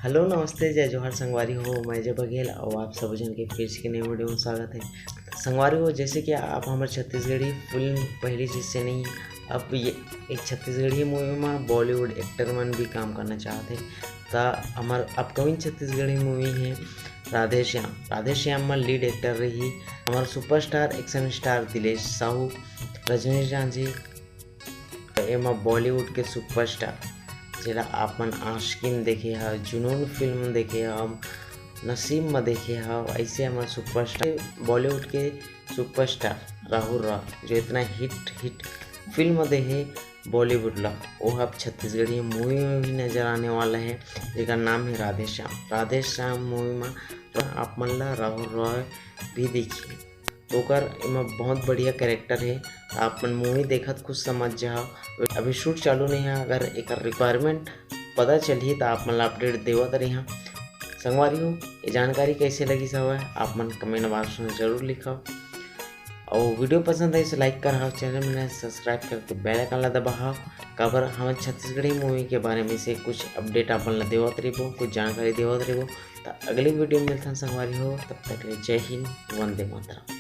Hello नमस्ते जय जोहार संगवारी हो। मैं जय बघेल और आप सब जन के फिर से नए वीडियो में स्वागत है। संगवारी हो, जैसे कि आप हमारे छत्तीसगढ़ी फिल्म पहली चीज से नहीं, अब ये एक छत्तीसगढ़ी मूवी में बॉलीवुड एक्टर मन भी काम करना चाहते। तो हमार अपकमिंग छत्तीसगढ़ी मूवी है राधे श्याम। राधे श्याम में लीड एक्टर रही हमारे superstar action star Dilesh Sahu, Rajneesh जानजी। एम बॉलीवुड के सुपरस्टार जेला आपन आशिकीन देखे ह, जुनून फिल्म देखे हम, नसीब में देखे ह। ऐसे हमारे सुपरस्टार बॉलीवुड के सुपरस्टार राहुल राव जो इतना हिट फिल्म देहे बॉलीवुड ला, वो अब छत्तीसगढ़ी मूवी में भी नजर आने वाला है, जिसका नाम है राधे श्याम। राधे श्याम मूवी में तो आप मन ला राहुल राव भी देखिए, तो एमा बहुत बढ़िया कैरेक्टर है। आप मन मूवी देखत कुछ समझ जाओ। अभी शूट चालू नहीं है, अगर एक रिक्वायरमेंट पता चलिए तो आप मन ला अपडेट देवत रही। संगवारी हो, ये जानकारी कैसे लगी सब है आप मन कमेंट बॉक्स में जरूर लिखो। और वीडियो पसंद है इसे लाइक कर, चैनल में सब्सक्राइब करके बेल आइकन ला दबाओ। कबर हम छत्तीसगढ़ी मूवी के बारे में से कुछ अपडेट आप मन ला देवत रहिबो, कुछ जानकारी देवत रहिबो। तो अगली वीडियो में मिलता संगवारी हो, तब तक जय हिंद, वंदे मातरम।